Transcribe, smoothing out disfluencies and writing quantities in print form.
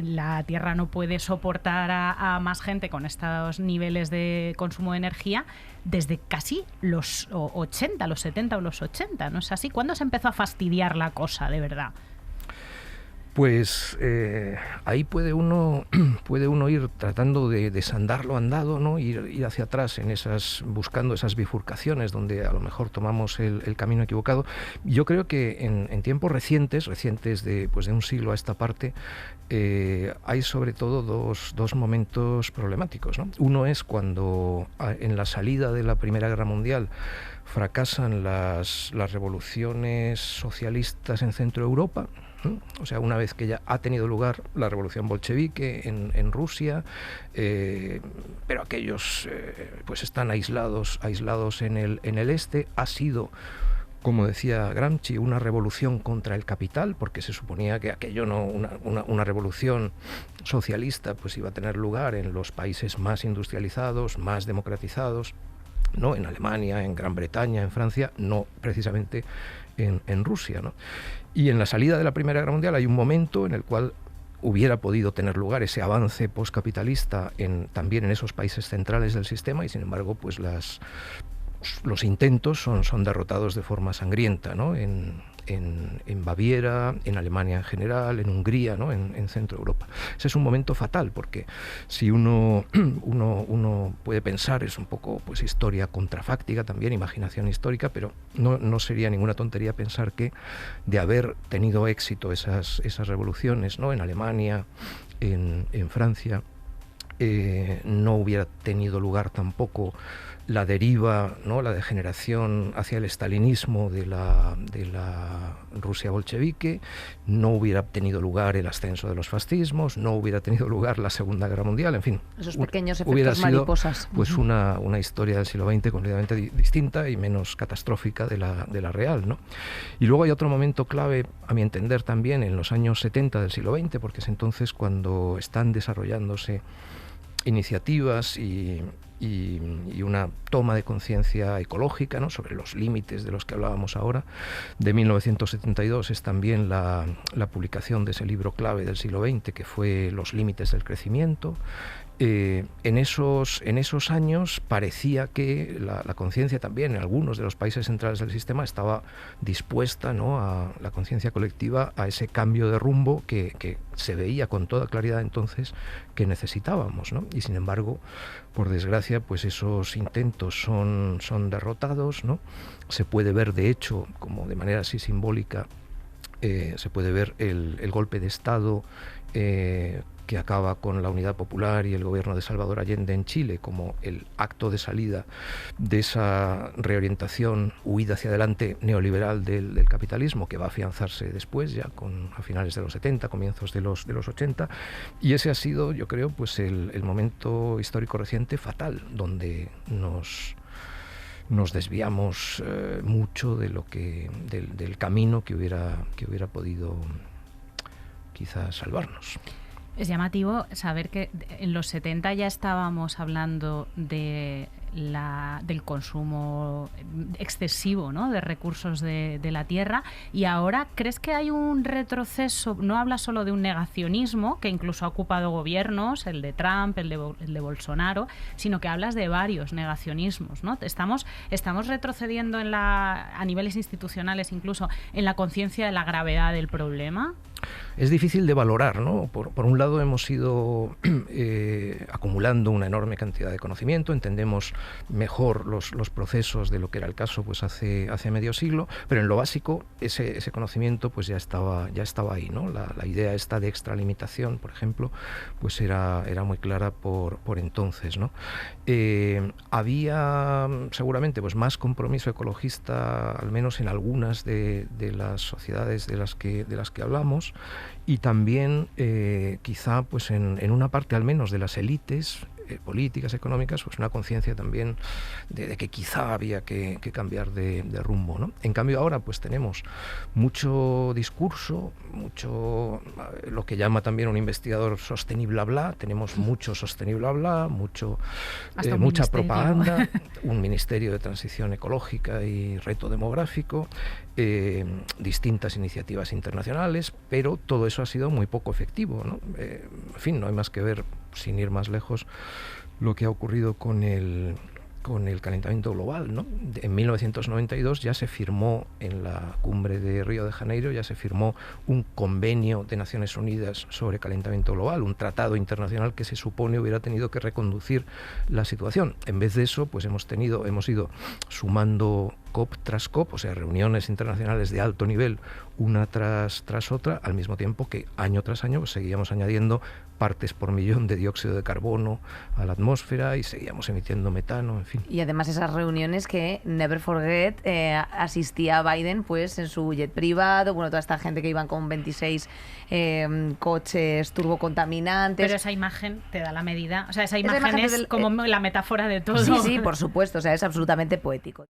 la Tierra no puede soportar a más gente con estos niveles de consumo de energía desde casi los 80, los 70 o los 80, ¿no es así? ¿Cuándo se empezó a fastidiar la cosa, de verdad? Pues ahí puede uno ir tratando de desandar lo andado, ¿no? Ir hacia atrás buscando esas bifurcaciones donde a lo mejor tomamos el camino equivocado. Yo creo que en tiempos recientes de un siglo a esta parte, hay sobre todo dos momentos problemáticos, ¿no? Uno es cuando en la salida de la Primera Guerra Mundial fracasan las revoluciones socialistas en Centro Europa. O sea, una vez que ya ha tenido lugar la revolución bolchevique en Rusia, pero aquellos pues están aislados en el este, ha sido, como decía Gramsci, una revolución contra el capital, porque se suponía que aquello no, una revolución socialista pues iba a tener lugar en los países más industrializados, más democratizados, ¿no? En Alemania, en Gran Bretaña, en Francia, no precisamente en Rusia, ¿no? Y en la salida de la Primera Guerra Mundial hay un momento en el cual hubiera podido tener lugar ese avance postcapitalista también en esos países centrales del sistema, y sin embargo pues los intentos son derrotados de forma sangrienta, ¿no? En Baviera, en Alemania en general, en Hungría, ¿no? En Centro Europa. Ese es un momento fatal, porque si uno puede pensar, es un poco pues historia contrafáctica también, imaginación histórica, pero no sería ninguna tontería pensar que de haber tenido éxito esas revoluciones, ¿no? En Alemania, en Francia, no hubiera tenido lugar tampoco la deriva, ¿no? La degeneración hacia el estalinismo de la Rusia bolchevique, no hubiera tenido lugar el ascenso de los fascismos, no hubiera tenido lugar la Segunda Guerra Mundial, en fin. Esos pequeños hubiera efectos sido, mariposas. Pues una historia del siglo XX completamente distinta y menos catastrófica de la real, ¿no? Y luego hay otro momento clave, a mi entender también, en los años 70 del siglo XX, porque es entonces cuando están desarrollándose iniciativas y una toma de conciencia ecológica, ¿no? Sobre los límites de los que hablábamos ahora. De 1972 es también la publicación de ese libro clave del siglo XX, que fue Los límites del crecimiento. En esos años parecía que la conciencia también en algunos de los países centrales del sistema estaba dispuesta, ¿no? A la conciencia colectiva, a ese cambio de rumbo que se veía con toda claridad entonces que necesitábamos, ¿no? Y sin embargo, por desgracia, pues esos intentos son derrotados, ¿no? Se puede ver, de hecho, como de manera así simbólica, se puede ver el golpe de Estado que acaba con la Unidad Popular y el gobierno de Salvador Allende en Chile como el acto de salida de esa reorientación, huida hacia adelante neoliberal del capitalismo, que va a afianzarse después, ya a finales de los 70, comienzos de los 80, y ese ha sido, yo creo, pues el momento histórico reciente fatal, donde nos desviamos mucho de del camino que hubiera podido quizás salvarnos. Es llamativo saber que en los 70 ya estábamos hablando del consumo excesivo, ¿no? De recursos de la tierra, y ahora ¿crees que hay un retroceso? No habla solo de un negacionismo que incluso ha ocupado gobiernos, el de Trump, el de Bolsonaro, sino que hablas de varios negacionismos, ¿no? Estamos retrocediendo a niveles institucionales, incluso en la conciencia de la gravedad del problema. Es difícil de valorar, ¿no? Por un lado hemos ido acumulando una enorme cantidad de conocimiento, entendemos mejor los procesos de lo que era el caso pues hace medio siglo, pero en lo básico ese conocimiento pues ya estaba ahí, ¿no? La idea esta de extralimitación, por ejemplo, pues era muy clara por entonces, ¿no? Había seguramente pues más compromiso ecologista, al menos en algunas de las sociedades de las que hablamos, y también quizá pues en una parte al menos de las élites políticas, económicas, pues una conciencia también de que quizá había que cambiar de rumbo, ¿no? En cambio ahora pues tenemos mucho discurso, mucho lo que llama también un investigador sostenible bla, tenemos mucho sostenible bla, mucha propaganda, un ministerio de transición ecológica y reto demográfico, distintas iniciativas internacionales, pero todo eso ha sido muy poco efectivo, ¿no? En fin, no hay más que ver, sin ir más lejos, lo que ha ocurrido con el calentamiento global, ¿no? En 1992 ya se firmó en la cumbre de Río de Janeiro, ya se firmó un convenio de Naciones Unidas sobre calentamiento global, un tratado internacional que se supone hubiera tenido que reconducir la situación. En vez de eso, pues hemos ido sumando COP tras COP, o sea, reuniones internacionales de alto nivel, una tras otra, al mismo tiempo que año tras año pues, seguíamos añadiendo partes por millón de dióxido de carbono a la atmósfera y seguíamos emitiendo metano, en fin. Y además esas reuniones que, never forget, asistía Biden pues en su jet privado, bueno, toda esta gente que iban con 26 coches turbocontaminantes. Pero esa imagen te da la medida, o sea, esa imagen es como la metáfora de todo. Sí, por supuesto, o sea, es absolutamente poético.